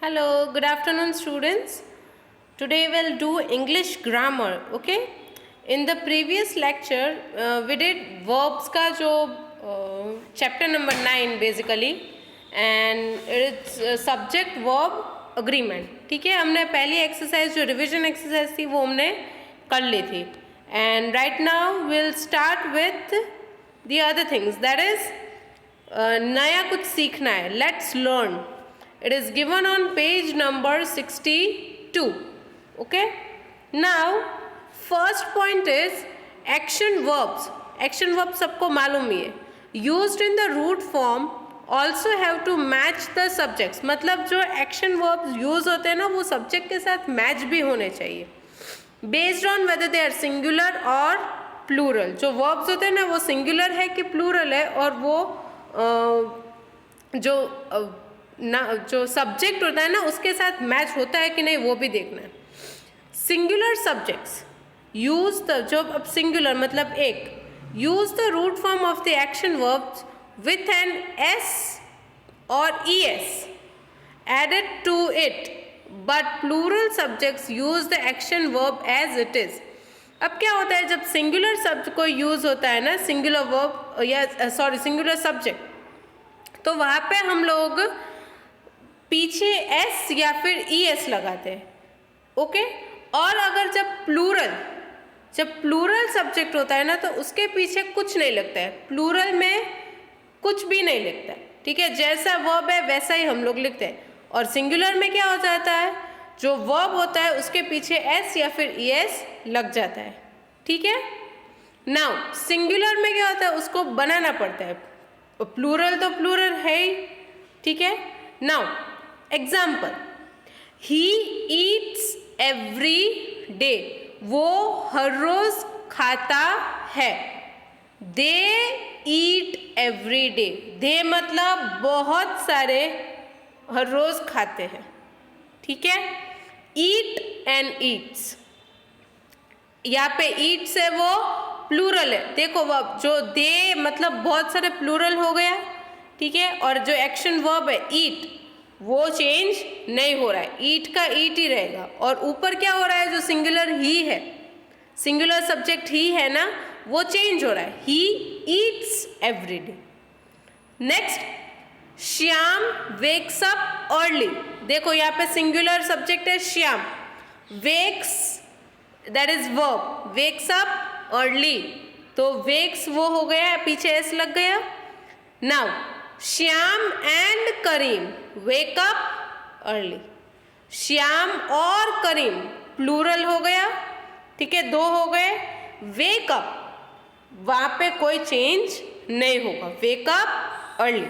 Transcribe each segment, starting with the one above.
Hello, good afternoon, students. Today we'll do English grammar. Okay. In the previous lecture, we did verbs का जो chapter number 9 basically, and it's subject verb agreement. ठीक है, हमने पहली exercise जो revision exercise थी वो हमने कर ली थी. And right now we'll start with the other things. That is नया कुछ सीखना है. Let's learn. It is given on page number 62. Okay. Now, first point is action verbs. Action verbs सबको मालूम ही है. Used in the root form also have to match the subjects. मतलब जो action verbs use होते हैं ना वो subject के साथ match भी होने चाहिए. Based on whether they are singular or plural. जो verbs होते हैं ना वो singular है कि plural है और वो जो सब्जेक्ट होता है ना उसके साथ मैच होता है कि नहीं वो भी देखना है. सिंगुलर सब्जेक्ट्स यूज द जो अब सिंगुलर मतलब एक use the root form of the action verbs with an S और E S added to it but plural subjects use the action verb as it is. अब क्या होता है जब सिंगुलर शब्द को यूज होता है ना सिंगुलर वर्ब या सिंगुलर सब्जेक्ट तो वहाँ पे हम लोग पीछे एस या फिर ई एस लगाते हैं. ओके. और अगर जब प्लूरल सब्जेक्ट होता है ना तो उसके पीछे कुछ नहीं लगता है. प्लूरल में कुछ भी नहीं लिखता है. ठीक है, जैसा वर्ब है वैसा ही हम लोग लिखते हैं. और सिंगुलर में क्या हो जाता है जो वर्ब होता है उसके पीछे एस या फिर ई एस लग जाता है. ठीक है. नाउ सिंगुलर में क्या होता है उसको बनाना पड़ता है. प्लूरल तो प्लूरल है ही. ठीक है. नाउ एग्जाम्पल ही ईट्स एवरी डे. वो हर रोज खाता है. दे ईट एवरी डे. दे मतलब बहुत सारे हर रोज खाते हैं. ठीक है. ईट एंड ईट्स यहाँ पे ईट्स है वो प्लूरल है. देखो अब जो दे मतलब बहुत सारे प्लूरल हो गया. ठीक है. और जो एक्शन वर्ब है ईट वो चेंज नहीं हो रहा है. ईट का ईट ही रहेगा. और ऊपर क्या हो रहा है जो सिंगुलर ही है सिंगुलर सब्जेक्ट ही है ना वो चेंज हो रहा है. He eats every day. Next Shyam wakes up early. देखो यहाँ पे सिंगुलर सब्जेक्ट है Shyam. Wakes that is verb. Wakes up early तो वेक्स वो हो गया पीछे एस लग गया. Now Shyam and Karim wake up early. Shyam और करीम प्लूरल हो गया. ठीक है. दो हो गए. वेक अप वहाँ पे कोई चेंज नहीं होगा. वेक up early.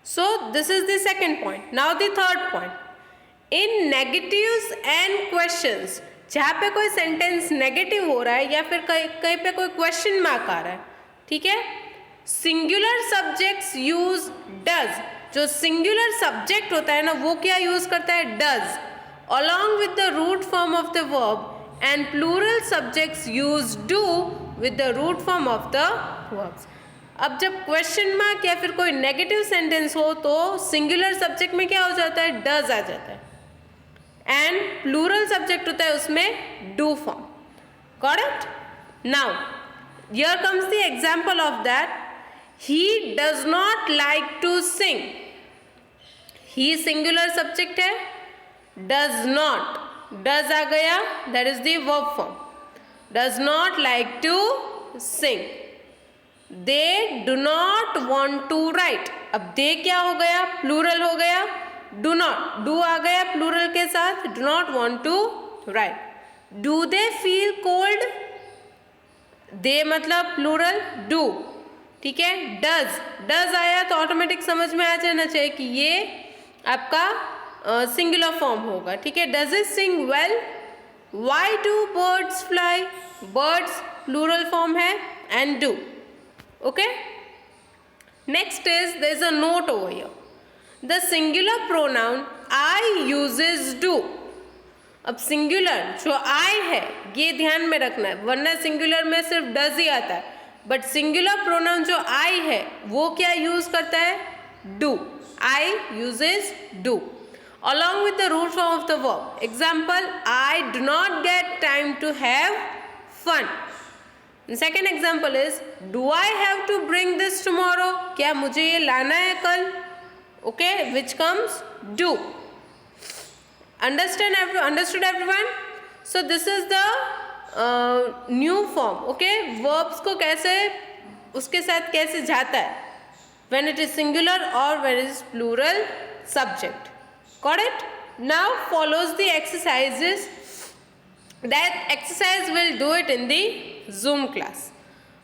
So this is the second point. Now the third point. In negatives and questions जहाँ पे कोई सेंटेंस नेगेटिव हो रहा है या फिर कहीं पे कोई क्वेश्चन मार्क आ रहा है. ठीक है. Singular subjects use does. जो सिंगुलर सब्जेक्ट होता है ना वो क्या यूज करता है does along with the root form of the verb and plural subjects use do with the root form of the verbs. अब जब क्वेश्चन मार्क या फिर कोई नेगेटिव सेंटेंस हो तो सिंगुलर सब्जेक्ट में क्या हो जाता है डज आ जाता है एंड प्लूरल सब्जेक्ट होता है उसमें do form. Got it. Now here comes the example of that. He does not like to sing. He singular subject है. Does not does आ गया that is the verb form. Does not like to sing. They do not want to write. अब they क्या हो गया plural हो गया. Do not do आ गया plural के साथ. Do not want to write. Do they feel cold? They मतलब plural do. ठीक है. डज आया तो ऑटोमेटिक समझ में आ जाना चाहिए कि ये आपका सिंगुलर फॉर्म होगा. ठीक है. Does it sing well. Why do birds fly. Birds plural form है and do. Okay. Next is there is a note over here. The singular pronoun I uses do. अब सिंगुलर जो I है ये ध्यान में रखना है वरना सिंगुलर में सिर्फ डज ही आता है. बट सिंगुलर प्रोनाउन जो आई है वो क्या यूज करता है do. I uses do along with the root form of the verb. Example, I do not get time to have fun. The second example is, do I have to bring this tomorrow? क्या मुझे ये लाना है कल? Okay, which comes do. Understood everyone? So this is the new form. Okay, verbs को कैसे उसके साथ कैसे जाता है when it is singular or when it is plural subject. Got it? Now follows the exercises. That exercise will do it in the Zoom class.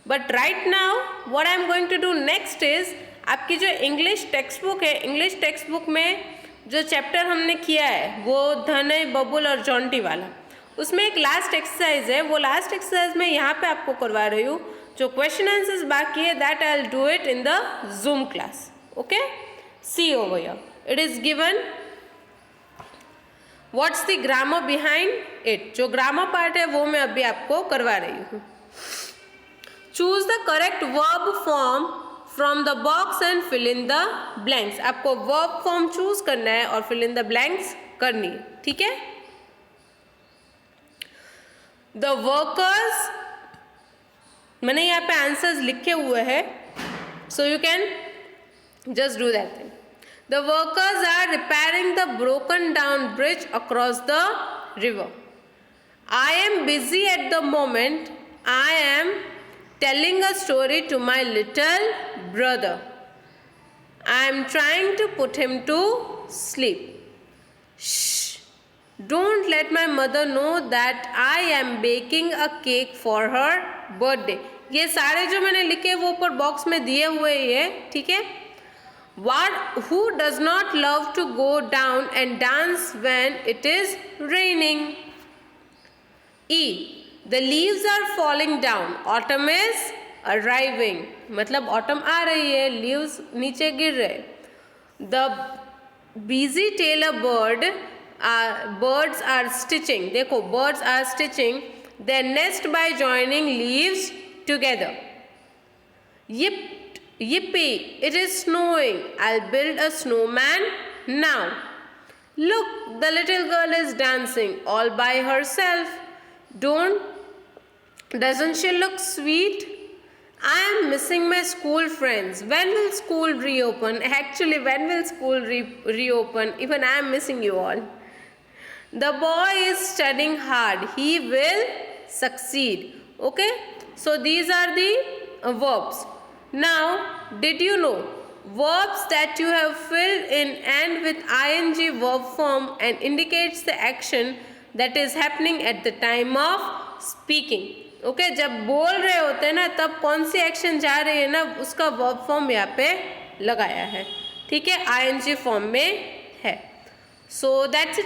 But right now what I am going to do next is, आपकी जो English text book है, English text book में जो chapter हमने किया है वो धनय, बबुल और जॉन्टी वाला, उसमें एक लास्ट एक्सरसाइज है. वो लास्ट एक्सरसाइज मैं यहाँ पे आपको करवा रही हूँ. जो क्वेश्चन आंसर्स बाकी है that I will do it in the Zoom class. Okay, see over here it is given what's the grammar behind it. जो ग्रामर पार्ट है वो मैं अभी आपको करवा रही हूँ. Choose the correct verb form from the box and fill in the blanks. आपको वर्ब फॉर्म चूज करना है और फिल इन द ब्लैंक्स करनी है. ठीक है. द वर्कर्स, मैंने यहाँ पे आंसर्स लिखे हुए हैं, so you can just do that thing. The workers are repairing the broken down bridge across the river. I am busy at the moment. I am telling a story to my little brother. I am trying to put him to sleep. Shh! Don't let my mother know that I am baking a cake for her birthday. ये सारे जो मैंने लिखे वो ऊपर box में दिए हुए ही है. ठीक है. Who does not love to go down and dance when it is raining? E. The leaves are falling down. Autumn is arriving. मतलब autumn आ रही है, leaves नीचे गिर रहे. The busy tailor birds are stitching. देखो, birds are stitching their nest by joining leaves together. Yippee, it is snowing. I'll build a snowman now. Look, the little girl is dancing all by herself. Doesn't she look sweet? I am missing my school friends. When will school reopen? Actually, when will school reopen? Even I am missing you all. The boy is studying hard. He will succeed. Okay? So these are the verbs. Now, did you know verbs that you have filled in end with ing verb form and indicates the action that is happening at the time of speaking. Okay, जब बोल रहे होते हैं ना तब कौन सी action जा रही है ना उसका वर्ब फॉर्म यहाँ पे लगाया है. ठीक है, ing फॉर्म में है. So that's it.